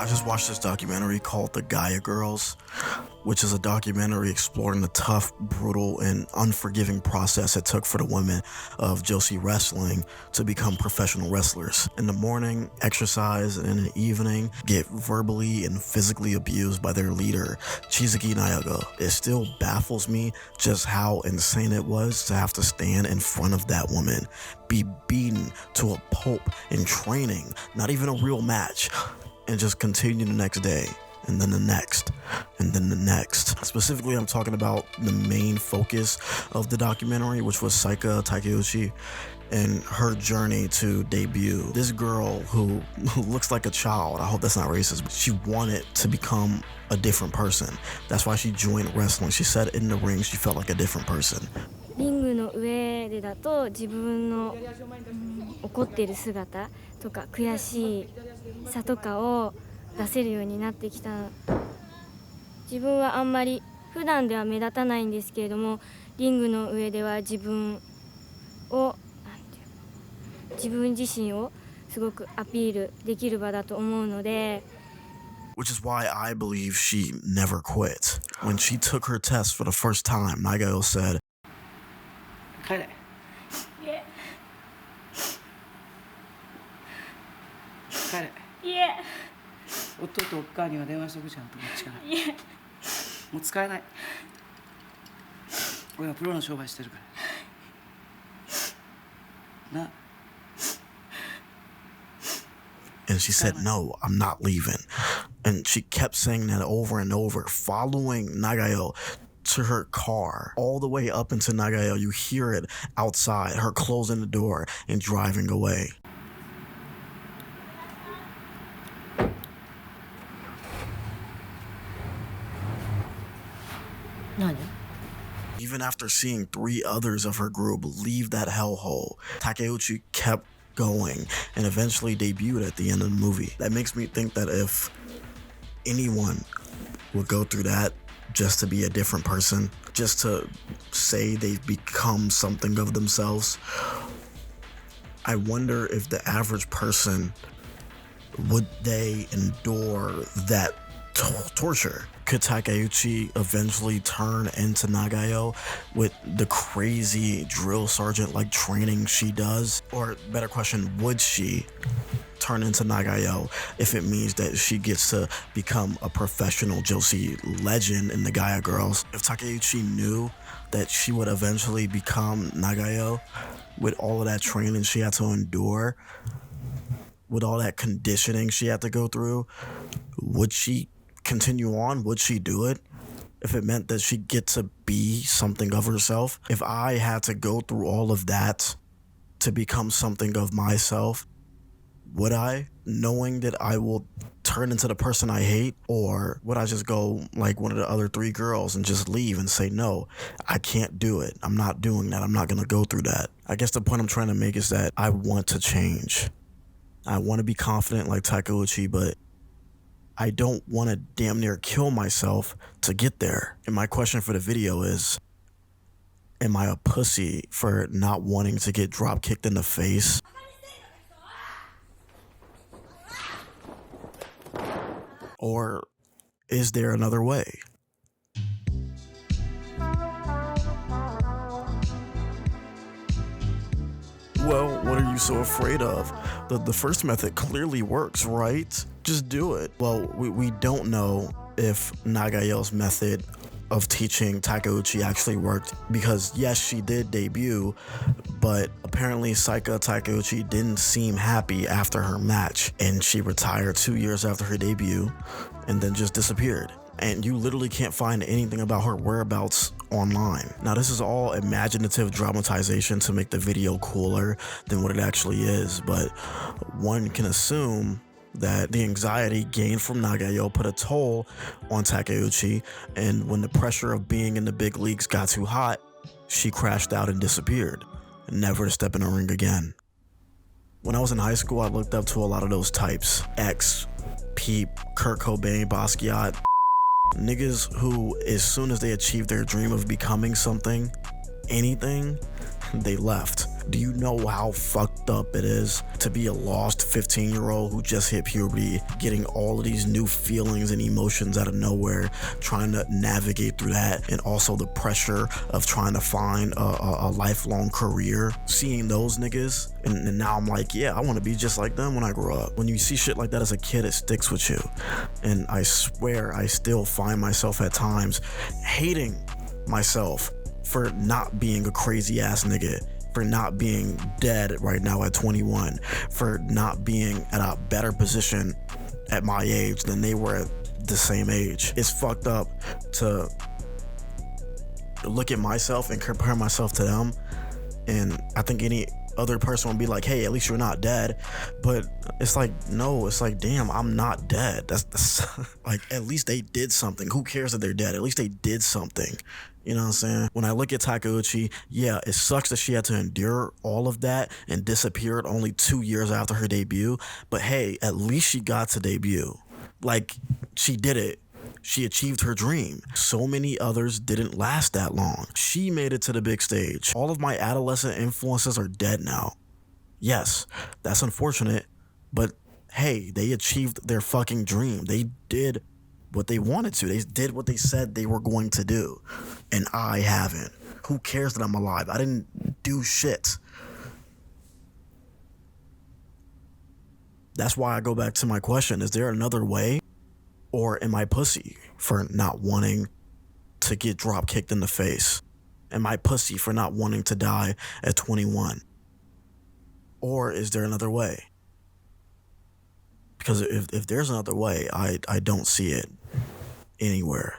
I just watched this documentary called The Gaia Girls, which is a documentary exploring the tough, brutal, and unforgiving process it took for the women of Joshi Wrestling to become professional wrestlers. In the morning, exercise, and in the evening, get verbally and physically abused by their leader, Chizuki Nayaga. It still baffles me just how insane it was to have to stand in front of that woman, be beaten to a pulp in training, not even a real match, and just continue the next day, and then the next, and then the next. Specifically, I'm talking about the main focus of the documentary, which was Saika Takeuchi and her journey to debut. This girl who looks like a child, I hope that's not racist, but she wanted to become a different person. That's why she joined wrestling. She said in the ring she felt like a different person. リングの上でだと自分の、怒っている姿とか悔しさとかを出せるようになってきた。自分はあんまり普段では目立たないんですけれども、リングの上では自分自身をすごくアピールできる場だと思うので。Which is why I believe she never quit. When she took her test for the first time, Nagayo said, 帰れ。帰れ。夫とおっかには電話しとくじゃんとこっちから。もう使えない。俺はプロの商売してるから。な。 And she said, no, I'm not leaving. And she kept saying that over and over, following Nagayo to her car, all the way up into Nagayo. You hear it outside, her closing the door and driving away. Even after seeing 3 others of her group leave that hellhole, Takeuchi kept going and eventually debuted at the end of the movie. That makes me think that if anyone would go through that just to be a different person, just to say they've become something of themselves, I wonder if the average person, would they endure that torture? Could Takeuchi eventually turn into Nagayo with the crazy drill sergeant like training she does? Or better question, would she turn into Nagayo if it means that she gets to become a professional Joshi legend in the Gaia Girls? If Takeuchi knew that she would eventually become Nagayo with all of that training she had to endure, with all that conditioning she had to go through, would she continue on? Would she do it if it meant that she'd get to be something of herself? If I had to go through all of that to become something of myself, would I, knowing that I will turn into the person I hate? Or would I just go like one of the other 3 girls and just leave and say, no, I can't do it. I'm not doing that. I'm not going to go through that. I guess the point I'm trying to make is that I want to change. I want to be confident like Takeuchi, but I don't want to damn near kill myself to get there. And my question for the video is, am I a pussy for not wanting to get drop kicked in the face? Or is there another way? Well, what are you so afraid of? The first method clearly works, right? Just do it. Well, we don't know if Nagayo's method of teaching Takeuchi actually worked, because yes, she did debut, but apparently Saika Takeuchi didn't seem happy after her match, and she retired 2 years after her debut and then just disappeared. And you literally can't find anything about her whereabouts online. Now, this is all imaginative dramatization to make the video cooler than what it actually is, but one can assume that the anxiety gained from Nagayo put a toll on Takeuchi, and when the pressure of being in the big leagues got too hot, she crashed out and disappeared, never to step in a ring again. When I was in high school, I looked up to a lot of those types. X, Peep, Kurt Cobain, Basquiat. Niggas who, as soon as they achieved their dream of becoming something, anything, they left. Do you know how fucked up it is to be a lost 15-year-old who just hit puberty, getting all of these new feelings and emotions out of nowhere, trying to navigate through that, and also the pressure of trying to find a lifelong career? Seeing those niggas, and now I'm like, yeah, I want to be just like them when I grow up. When you see shit like that as a kid, it sticks with you. And I swear I still find myself at times hating myself for not being a crazy ass nigga, for not being dead right now at 21, for not being at a better position at my age than they were at the same age. It's fucked up to look at myself and compare myself to them, and I think any other person would be like, hey, at least you're not dead. But it's like, no, it's like, damn, I'm not dead. That's like, at least they did something. Who cares that they're dead? At least they did something. You know what I'm saying? When I look at Takeuchi, yeah, it sucks that she had to endure all of that and disappeared only 2 years after her debut. But hey, at least she got to debut. Like, she did it. She achieved her dream. So many others didn't last that long. She made it to the big stage. All of my adolescent influences are dead now. Yes, that's unfortunate, but hey, they achieved their fucking dream. They did what they wanted to. They did what they said they were going to do. And I haven't. Who cares that I'm alive? I didn't do shit. That's why I go back to my question. Is there another way? Or am I pussy for not wanting to get drop kicked in the face? Am I pussy for not wanting to die at 21? Or is there another way? Because if there's another way, I don't see it anywhere.